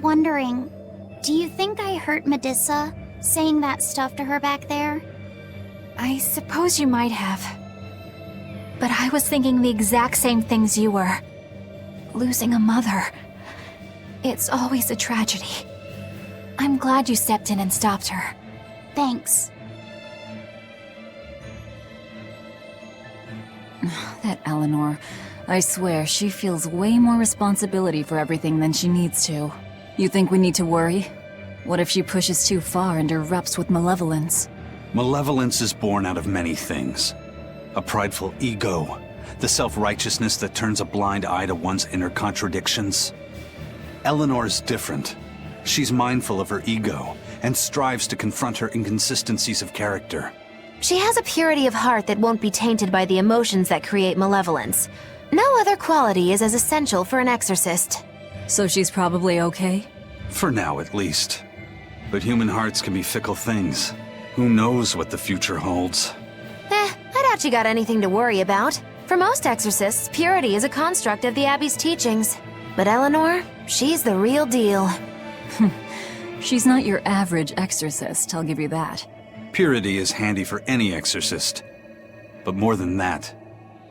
Wondering, do you think I hurt Medlissa, saying that stuff to her back there? I suppose you might have. But I was thinking the exact same things you were. Losing a mother. It's always a tragedy. I'm glad you stepped in and stopped her. Thanks. That Eleanor. I swear, she feels way more responsibility for everything than she needs to. You think we need to worry? What if she pushes too far and erupts with malevolence? Malevolence is born out of many things. A prideful ego, the self-righteousness that turns a blind eye to one's inner contradictions. Eleanor is different. She's mindful of her ego and strives to confront her inconsistencies of character. She has a purity of heart that won't be tainted by the emotions that create malevolence. No other quality is as essential for an exorcist. So she's probably okay? For now, at least. But human hearts can be fickle things. Who knows what the future holds? I doubt you got anything to worry about. For most exorcists, purity is a construct of the Abbey's teachings. But Eleanor, she's the real deal. She's not your average exorcist, I'll give you that. Purity is handy for any exorcist. But more than that,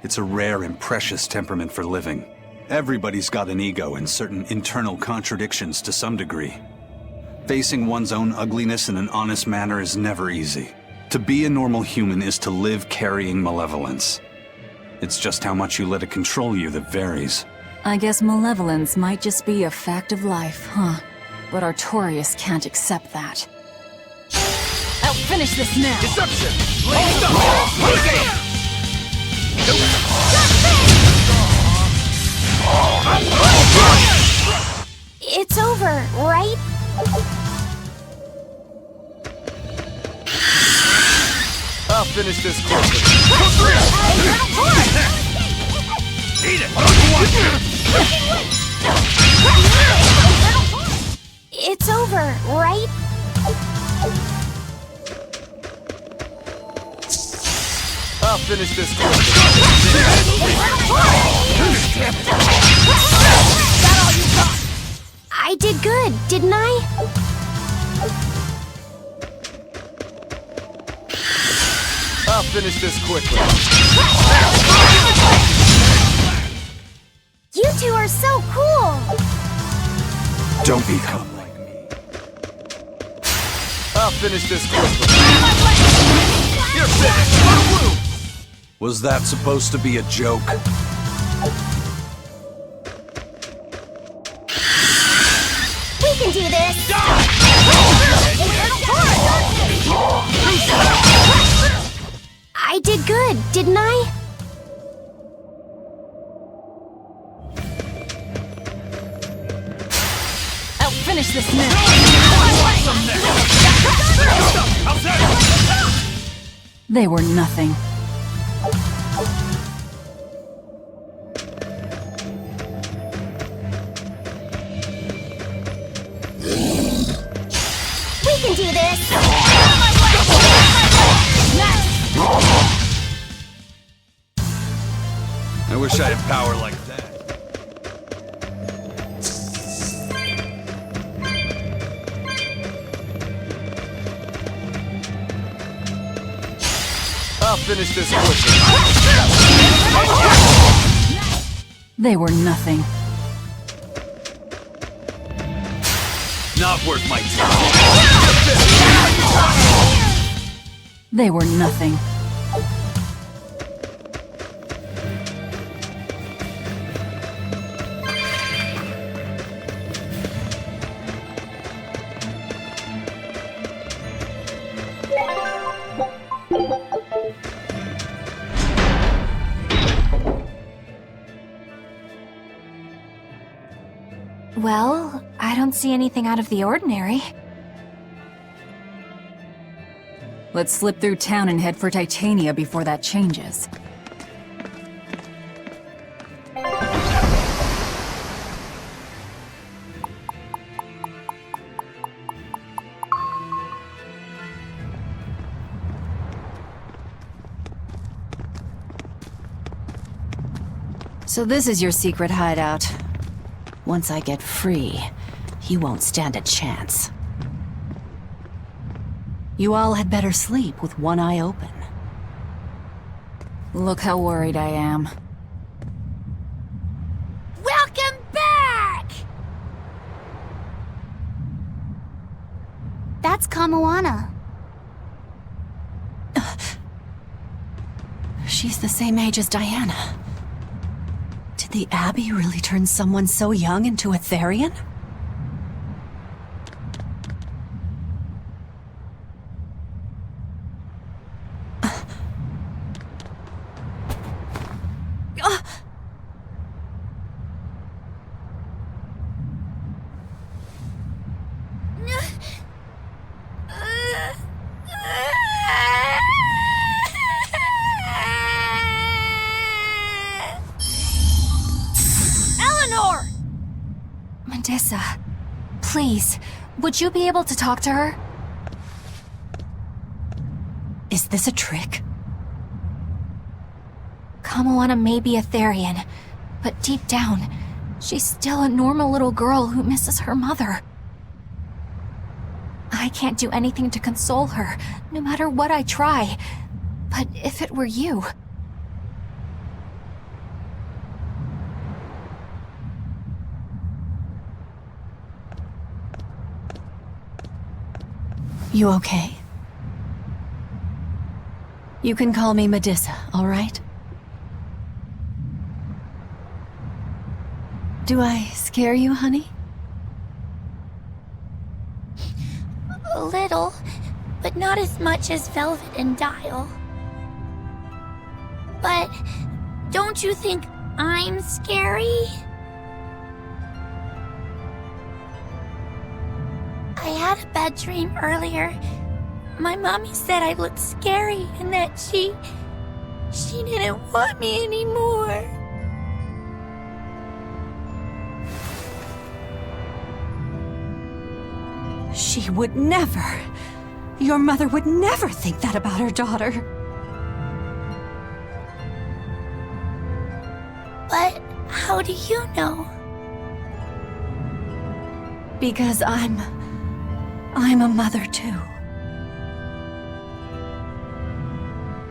it's a rare and precious temperament for living. Everybody's got an ego and certain internal contradictions to some degree. Facing one's own ugliness in an honest manner is never easy. To be a normal human is to live carrying malevolence. It's just how much you let it control you that varies. I guess malevolence might just be a fact of life, huh? But Artorias can't accept that. I'll finish this now! Deception! Hold up! It's over, right? I'll finish this quickly. Eat it! It's over, right? I'll finish this quickly. I did good, didn't I? I'll finish this quickly. You two are so cool! Don't become like me. I'll finish this quickly. You're finished! Was that supposed to be a joke? We can do this! I did good, didn't I? I'll finish this now! They were nothing. We can do this! I wish I had power like that. I'll finish this quickly. They were nothing. Not worth my time. They were nothing. Well, I don't see anything out of the ordinary. Let's slip through town and head for Titania before that changes. So this is your secret hideout. Once I get free, he won't stand a chance. You all had better sleep with one eye open. Look how worried I am. Welcome back! That's Kamoana. She's the same age as Diana. Did the Abbey really turn someone so young into a Therian? Medlissa, please, would you be able to talk to her? Is this a trick? Kamoana may be a Therian, but deep down, she's still a normal little girl who misses her mother. I can't do anything to console her, no matter what I try. But if it were you... You okay? You can call me Medlissa, all right? Do I scare you, honey? A little, but not as much as Velvet and Dial. But don't you think I'm scary? I had a bad dream earlier. My mommy said I looked scary and that she didn't want me anymore. She would never. Your mother would never think that about her daughter. But how do you know? Because I'm a mother too.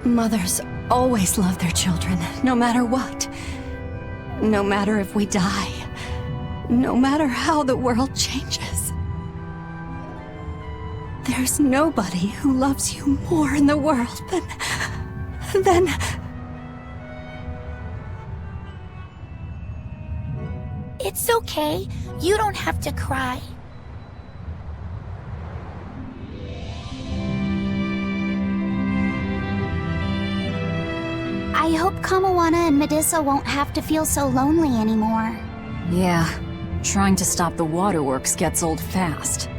Mothers always love their children, no matter what. No matter if we die. No matter how the world changes. There's nobody who loves you more in the world than... It's okay. You don't have to cry. I hope Kamoana and Medlissa won't have to feel so lonely anymore. Yeah, trying to stop the waterworks gets old fast.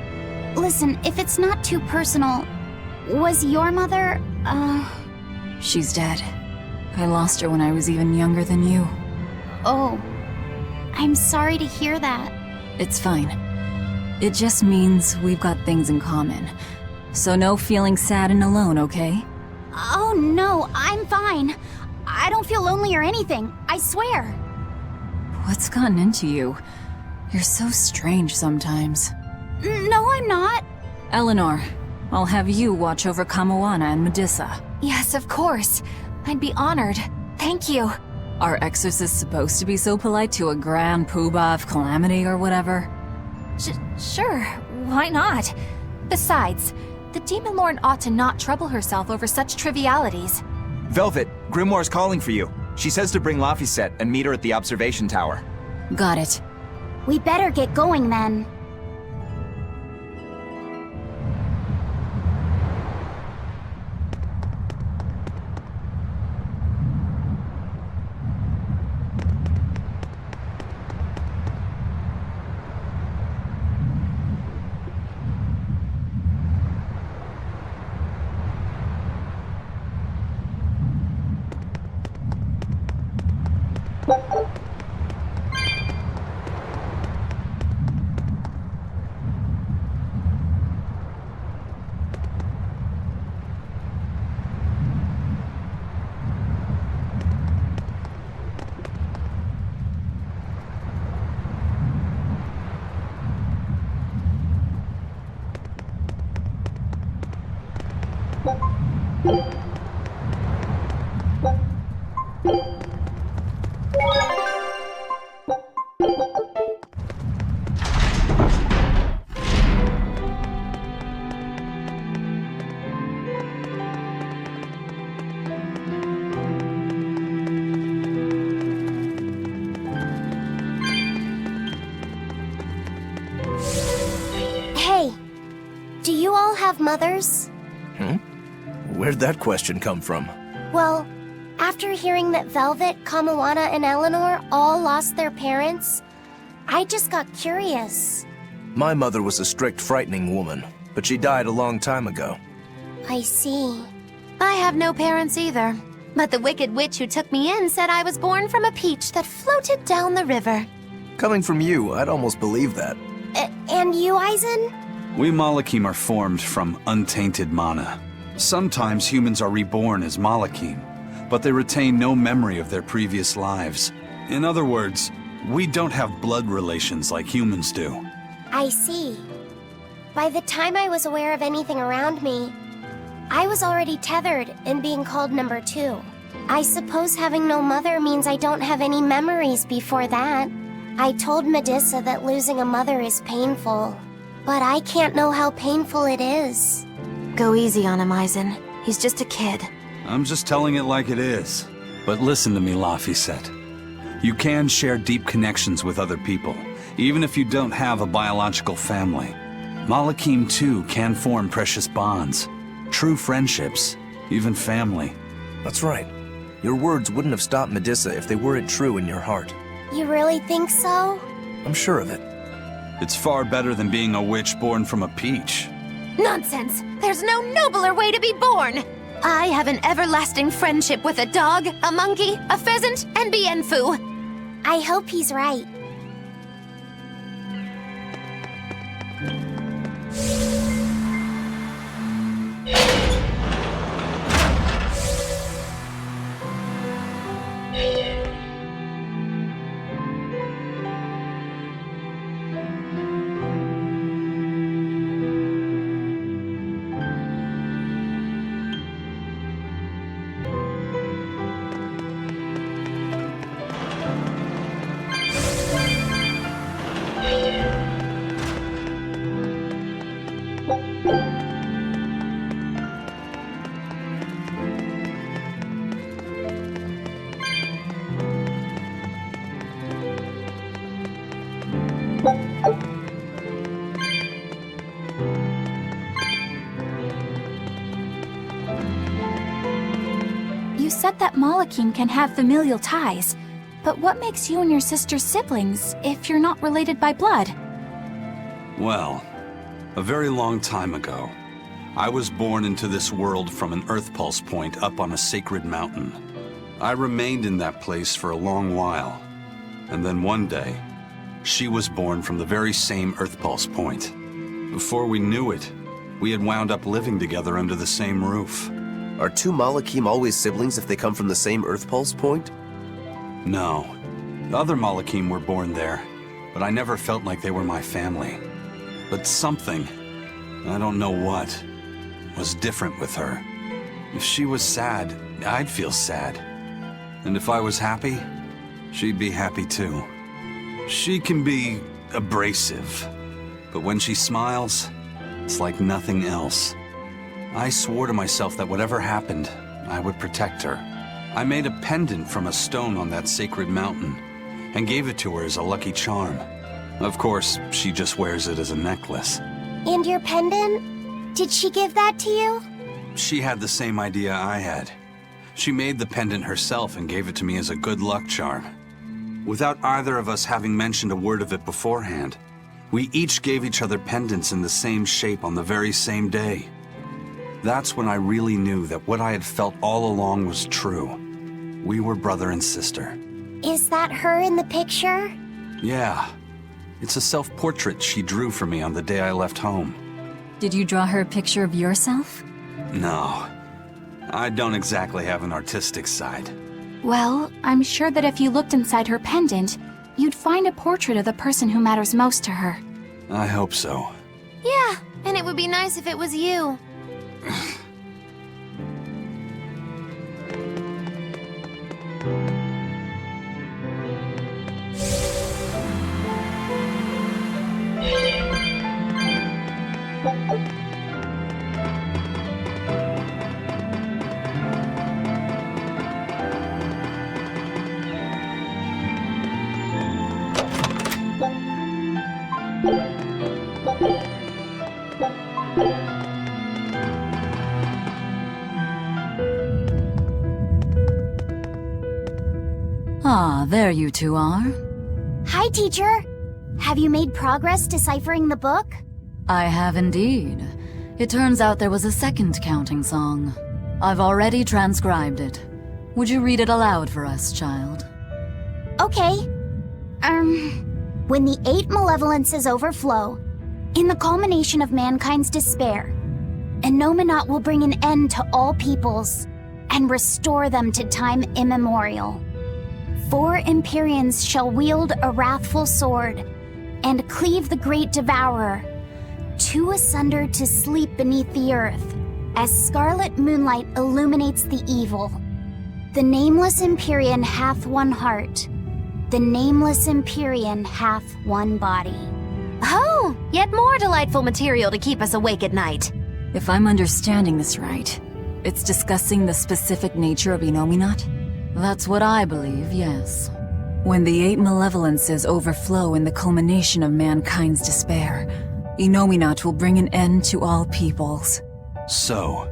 Listen, if it's not too personal, was your mother, She's dead. I lost her when I was even younger than you. Oh, I'm sorry to hear that. It's fine. It just means we've got things in common. So no feeling sad and alone, okay? Oh no, I'm fine. I don't feel lonely or anything, I swear. What's gotten into you? You're so strange sometimes. No, I'm not. Eleanor, I'll have you watch over Kamoana and Medlissa. Yes, of course. I'd be honored. Thank you. Are exorcists supposed to be so polite to a grand poobah of calamity or whatever? Sure, why not? Besides, the Demon Lord ought to not trouble herself over such trivialities. Velvet, Grimoire's calling for you. She says to bring Laphicet and meet her at the observation tower. Got it. We better get going then. Hey, do you all have mothers? Where'd that question come from? Well, after hearing that Velvet, Kamawana, and Eleanor all lost their parents, I just got curious. My mother was a strict, frightening woman, but she died a long time ago. I see. I have no parents either. But the wicked witch who took me in said I was born from a peach that floated down the river. Coming from you, I'd almost believe that. And you, Eisen? We Malakhim are formed from untainted mana. Sometimes humans are reborn as Malakhim, but they retain no memory of their previous lives. In other words, we don't have blood relations like humans do. I see. By the time I was aware of anything around me, I was already tethered and being called number 2. I suppose having no mother means I don't have any memories before that. I told Medlissa that losing a mother is painful, but I can't know how painful it is. Go easy on him, Eisen. He's just a kid. I'm just telling it like it is. But listen to me, Laphicet. You can share deep connections with other people, even if you don't have a biological family. Malakhim, too, can form precious bonds. True friendships, even family. That's right. Your words wouldn't have stopped Medlissa if they weren't true in your heart. You really think so? I'm sure of it. It's far better than being a witch born from a peach. Nonsense! There's no nobler way to be born! I have an everlasting friendship with a dog, a monkey, a pheasant, and Bienfu. I hope he's right. You said that Malakhim can have familial ties, but what makes you and your sister siblings if you're not related by blood? Well, a very long time ago, I was born into this world from an Earth Pulse point up on a sacred mountain. I remained in that place for a long while, and then one day, she was born from the very same Earth Pulse point. Before we knew it, we had wound up living together under the same roof. Are two Malakhim always siblings if they come from the same Earth Pulse point? No. Other Malakhim were born there, but I never felt like they were my family. But something, I don't know what, was different with her. If she was sad, I'd feel sad. And if I was happy, she'd be happy too. She can be abrasive, but when she smiles, it's like nothing else. I swore to myself that whatever happened, I would protect her. I made a pendant from a stone on that sacred mountain, and gave it to her as a lucky charm. Of course, she just wears it as a necklace. And your pendant? Did she give that to you? She had the same idea I had. She made the pendant herself and gave it to me as a good luck charm. Without either of us having mentioned a word of it beforehand, we each gave each other pendants in the same shape on the very same day. That's when I really knew that what I had felt all along was true. We were brother and sister. Is that her in the picture? Yeah. It's a self-portrait she drew for me on the day I left home. Did you draw her a picture of yourself? No. I don't exactly have an artistic side. Well, I'm sure that if you looked inside her pendant, you'd find a portrait of the person who matters most to her. I hope so. Yeah, and it would be nice if it was you. Ah, there you two are. Hi, teacher. Have you made progress deciphering the book? I have indeed. It turns out there was a second counting song. I've already transcribed it. Would you read it aloud for us, child? Okay. When the 8 malevolences overflow, in the culmination of mankind's despair, Innominat will bring an end to all peoples and restore them to time immemorial. 4 Empyreans shall wield a wrathful sword and cleave the great devourer, 2 asunder to sleep beneath the earth, as scarlet moonlight illuminates the evil. The nameless Empyrean hath one heart. The nameless Empyrean hath one body. Oh, yet more delightful material to keep us awake at night. If I'm understanding this right, it's discussing the specific nature of Innominat? That's what I believe, yes. When the 8 malevolences overflow in the culmination of mankind's despair, Innominat will bring an end to all peoples. So,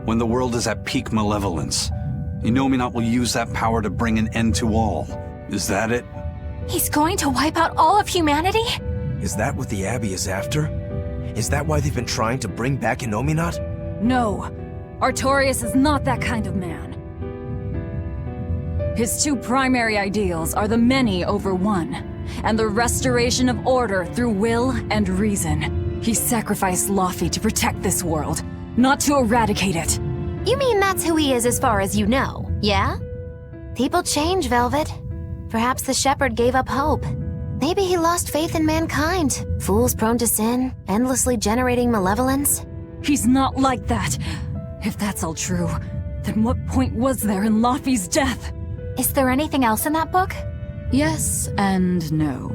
when the world is at peak malevolence, Innominat will use that power to bring an end to all. Is that it? He's going to wipe out all of humanity? Is that what the Abbey is after? Is that why they've been trying to bring back Innominat? No. Artorius is not that kind of man. His 2 primary ideals are the many over one, and the restoration of order through will and reason. He sacrificed Laufey to protect this world, not to eradicate it. You mean that's who he is as far as you know, yeah? People change, Velvet. Perhaps the shepherd gave up hope. Maybe he lost faith in mankind. Fools prone to sin, endlessly generating malevolence. He's not like that. If that's all true, then what point was there in Laufey's death? Is there anything else in that book? Yes and no.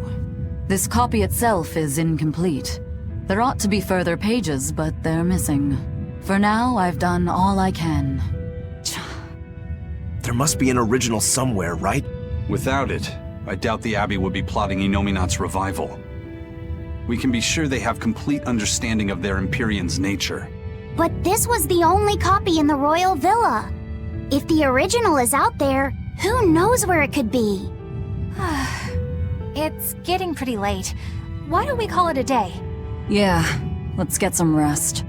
This copy itself is incomplete. There ought to be further pages, but they're missing. For now, I've done all I can. There must be an original somewhere, right? Without it, I doubt the Abbey would be plotting Innominat's revival. We can be sure they have complete understanding of their Empyrean's nature. But this was the only copy in the royal villa. If the original is out there, who knows where it could be? It's getting pretty late. Why don't we call it a day? Yeah, let's get some rest.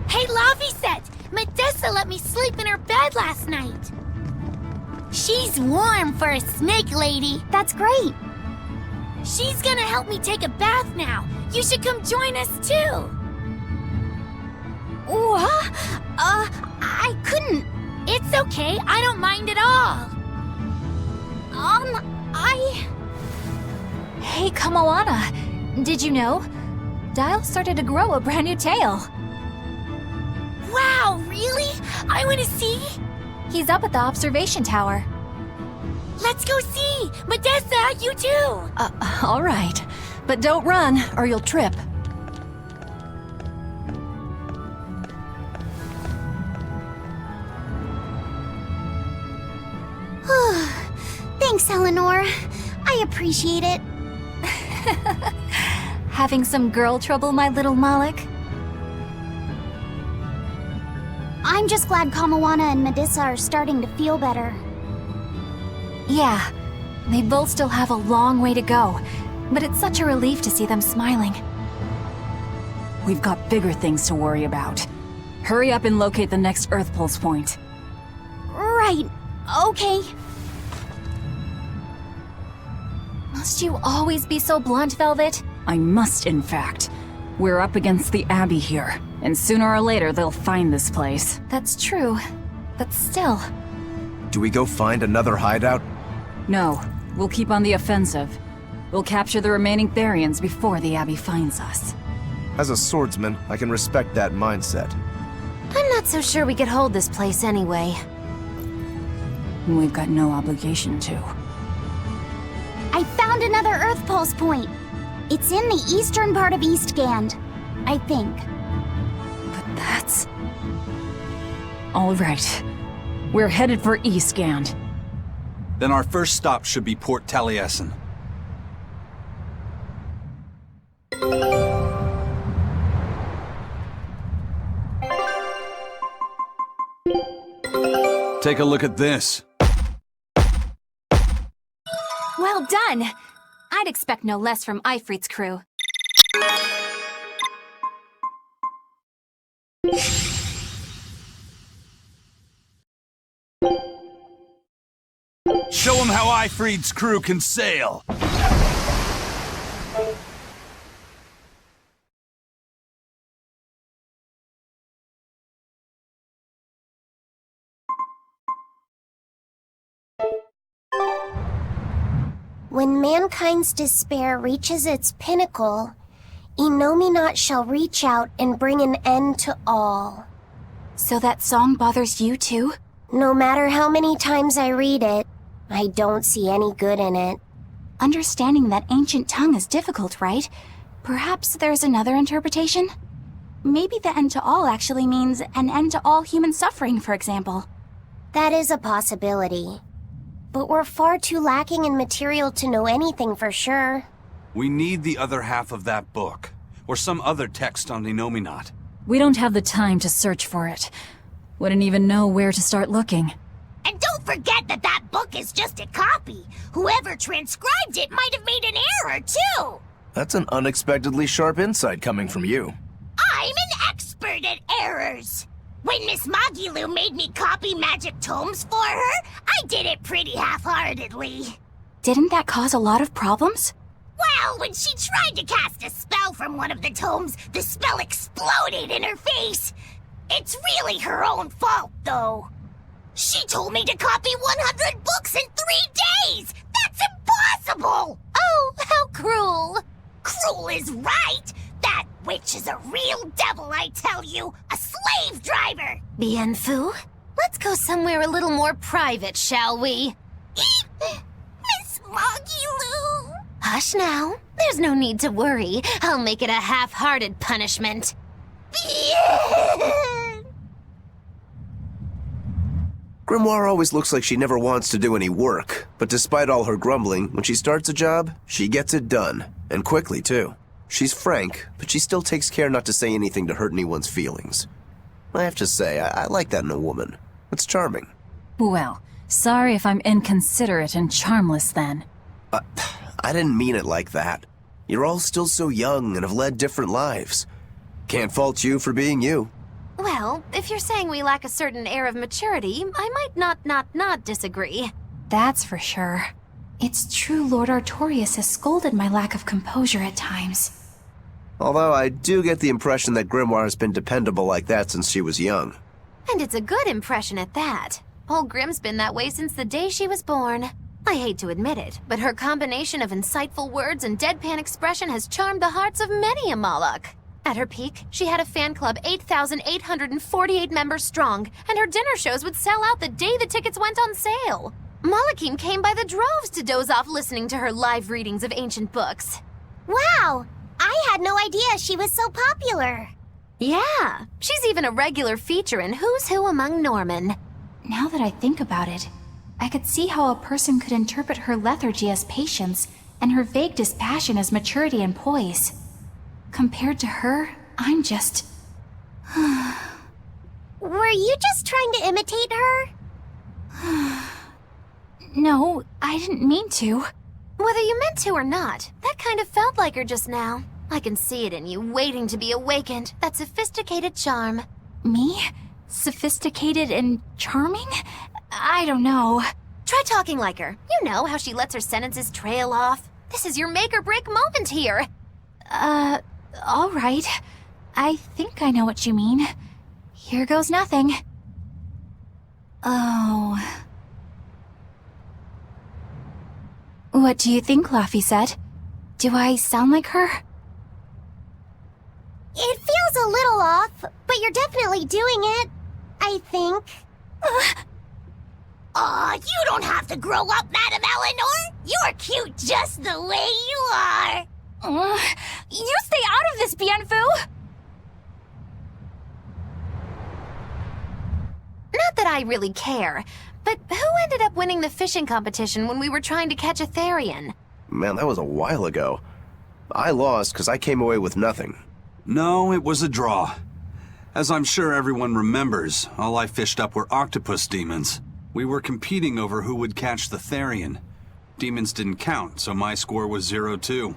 Hey, Laufey, Medlissa let me sleep in her bed last night. She's warm for a snake lady. That's great. She's gonna help me take a bath now. You should come join us too. What? I couldn't. It's okay. I don't mind at all. Hey, Kamoana. Did you know? Dial started to grow a brand new tail. Wow, really? I want to see. He's up at the observation tower. Let's go see. Medlissa, you too. All right. But don't run, or you'll trip. Thanks, Eleanor. I appreciate it. Having some girl trouble, my little Malik? I I'm just glad Kamawana and Medlissa are starting to feel better. Yeah, they both still have a long way to go, but it's such a relief to see them smiling. We've got bigger things to worry about. Hurry up and locate the next Earth Pulse point. Right, okay. Must you always be so blunt, Velvet? I must, in fact. We're up against the Abbey here, and sooner or later they'll find this place. That's true, but still. Do we go find another hideout? No, we'll keep on the offensive. We'll capture the remaining Therians before the Abbey finds us. As a swordsman, I can respect that mindset. I'm not so sure we could hold this place anyway. We've got no obligation to. I found another Earth Pulse point. It's in the eastern part of Eastgand, I think. But that's... All right. We're headed for Eastgand. Then our first stop should be Port Taliesin. Take a look at this. Well done! I'd expect no less from Ifrit's crew. Show them how Ifrit's crew can sail! When mankind's despair reaches its pinnacle, Innominat shall reach out and bring an end to all. So that song bothers you too? No matter how many times I read it, I don't see any good in it. Understanding that ancient tongue is difficult, right? Perhaps there's another interpretation? Maybe the end to all actually means an end to all human suffering, for example. That is a possibility. But we're far too lacking in material to know anything for sure. We need the other half of that book, or some other text on Innominat. We don't have the time to search for it. Wouldn't even know where to start looking. And don't forget that that book is just a copy. Whoever transcribed it might have made an error, too. That's an unexpectedly sharp insight coming from you. I'm an expert at errors. When Miss Magilu made me copy magic tomes for her, I did it pretty half-heartedly. Didn't that cause a lot of problems? Well, when she tried to cast a spell from one of the tomes, the spell exploded in her face. It's really her own fault, though. She told me to copy 100 books in 3 days! That's impossible! Oh, how cruel! Cruel is right! That witch is a real devil, I tell you! A slave driver! Bien Phu, let's go somewhere a little more private, shall we? Miss Magilu! Hush now. There's no need to worry. I'll make it a half-hearted punishment. Grimoire always looks like she never wants to do any work, but despite all her grumbling, when she starts a job, she gets it done. And quickly, too. She's frank, but she still takes care not to say anything to hurt anyone's feelings. I have to say, I like that in a woman. It's charming. Well, sorry if I'm inconsiderate and charmless then. I didn't mean it like that. You're all still so young and have led different lives. Can't fault you for being you. Well, if you're saying we lack a certain air of maturity, I might not disagree. That's for sure. It's true Lord Artorius has scolded my lack of composure at times. Although I do get the impression that Grimoire has been dependable like that since she was young. And it's a good impression at that. Old Grim's been that way since the day she was born. I hate to admit it, but her combination of insightful words and deadpan expression has charmed the hearts of many a Malak. At her peak, she had a fan club 8,848 members strong, and her dinner shows would sell out the day the tickets went on sale. Malakhim came by the droves to doze off listening to her live readings of ancient books. Wow! I had no idea she was so popular. Yeah, she's even a regular feature in Who's Who Among Norman. Now that I think about it, I could see how a person could interpret her lethargy as patience and her vague dispassion as maturity and poise. Compared to her, I'm just... Were you just trying to imitate her? No, I didn't mean to. Whether you meant to or not, that kind of felt like her just now. I can see it in you, waiting to be awakened. That sophisticated charm. Me? Sophisticated and charming? I don't know. Try talking like her. You know how she lets her sentences trail off. This is your make-or-break moment here. All right. I think I know what you mean. Here goes nothing. Oh. What do you think, Laphicet? Do I sound like her? It feels a little off, but you're definitely doing it. I think. Aw, you don't have to grow up, Madam Eleanor. You're cute just the way you are. You stay out of this, Bienfu! Not that I really care, but who ended up winning the fishing competition when we were trying to catch a Therian? Man, that was a while ago. I lost because I came away with nothing. No, it was a draw. As I'm sure everyone remembers, all I fished up were octopus demons. We were competing over who would catch the Therian. Demons didn't count, so my score was 0-2.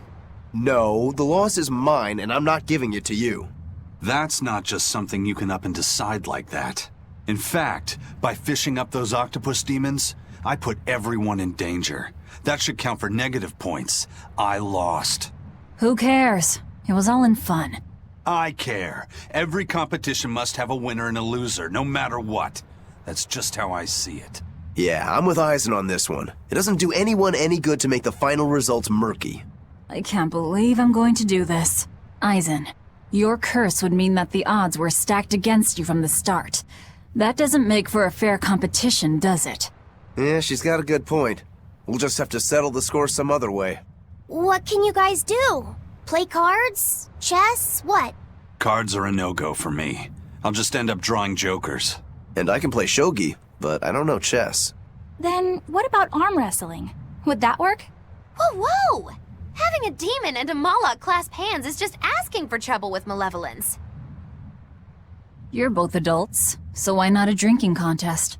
No, the loss is mine, and I'm not giving it to you. That's not just something you can up and decide like that. In fact, by fishing up those octopus demons, I put everyone in danger. That should count for negative points. I lost. Who cares? It was all in fun. I care. Every competition must have a winner and a loser, no matter what. That's just how I see it. Yeah, I'm with Eisen on this one. It doesn't do anyone any good to make the final results murky. I can't believe I'm going to do this. Eisen, your curse would mean that the odds were stacked against you from the start. That doesn't make for a fair competition, does it? Yeah, she's got a good point. We'll just have to settle the score some other way. What can you guys do? Play cards? Chess? What? Cards are a no-go for me. I'll just end up drawing jokers. And I can play shogi, but I don't know chess. Then what about arm wrestling? Would that work? Whoa, whoa! Having a demon and a Moloch clasp hands is just asking for trouble with malevolence. You're both adults, so why not a drinking contest?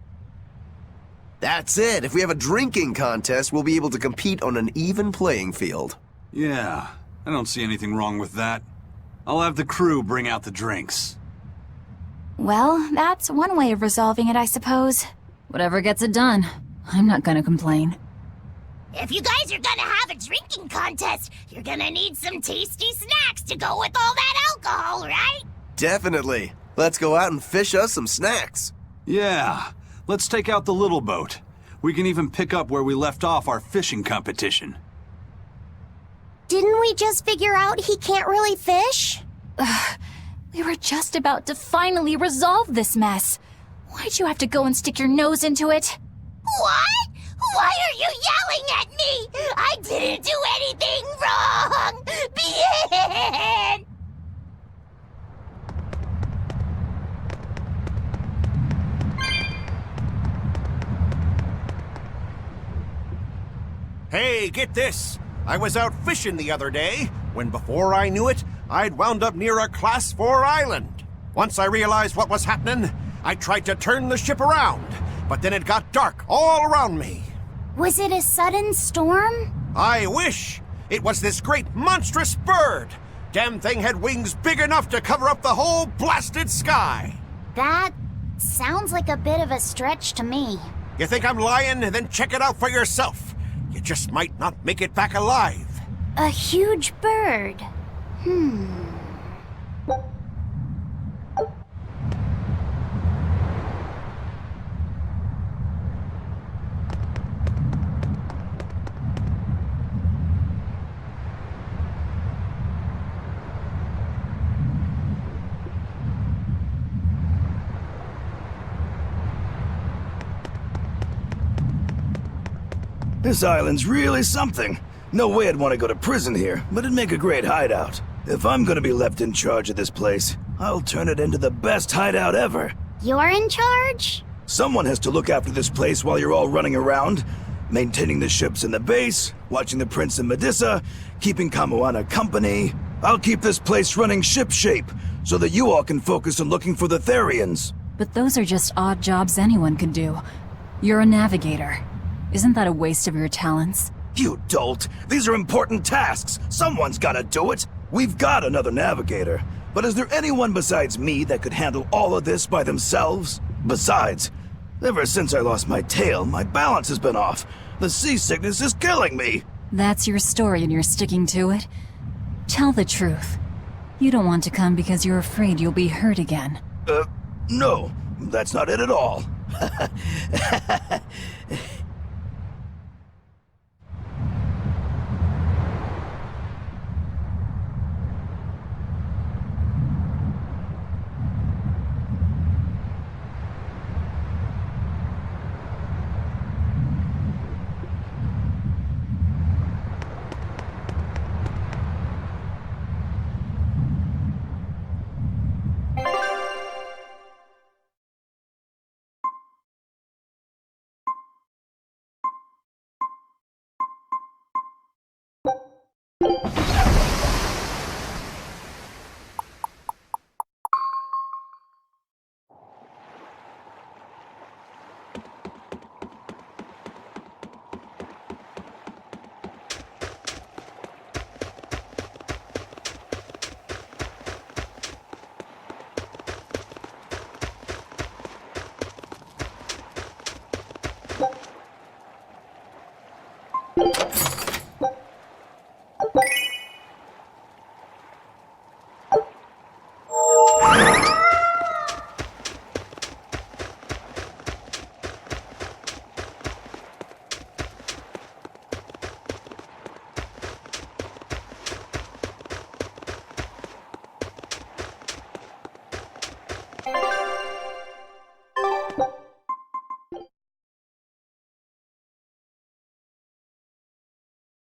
That's it! If we have a drinking contest, we'll be able to compete on an even playing field. Yeah, I don't see anything wrong with that. I'll have the crew bring out the drinks. Well, that's one way of resolving it, I suppose. Whatever gets it done. I'm not gonna complain. If you guys are gonna have a drinking contest, you're gonna need some tasty snacks to go with all that alcohol, right? Definitely. Let's go out and fish us some snacks. Yeah, let's take out the little boat. We can even pick up where we left off our fishing competition. Didn't we just figure out he can't really fish? We were just about to finally resolve this mess. Why'd you have to go and stick your nose into it? What? Why are you yelling at me? I didn't do anything wrong! Bien! Hey, get this! I was out fishing the other day, when before I knew it, I'd wound up near a Class 4 island. Once I realized what was happening, I tried to turn the ship around, but then it got dark all around me. Was it a sudden storm? I wish! It was this great monstrous bird! Damn thing had wings big enough to cover up the whole blasted sky! That sounds like a bit of a stretch to me. You think I'm lying? Then check it out for yourself. You just might not make it back alive. A huge bird. This island's really something. No way I'd want to go to prison here, but it'd make a great hideout. If I'm gonna be left in charge of this place, I'll turn it into the best hideout ever. You're in charge? Someone has to look after this place while you're all running around, maintaining the ships in the base, watching the Prince and Medlissa, keeping Kamoana company. I'll keep this place running shipshape, so that you all can focus on looking for the Therians. But those are just odd jobs anyone could do. You're a navigator. Isn't that a waste of your talents? You dolt! These are important tasks! Someone's gotta do it! We've got another navigator. But is there anyone besides me that could handle all of this by themselves? Besides, ever since I lost my tail, my balance has been off. The seasickness is killing me! That's your story and you're sticking to it? Tell the truth. You don't want to come because you're afraid you'll be hurt again. No. That's not it at all.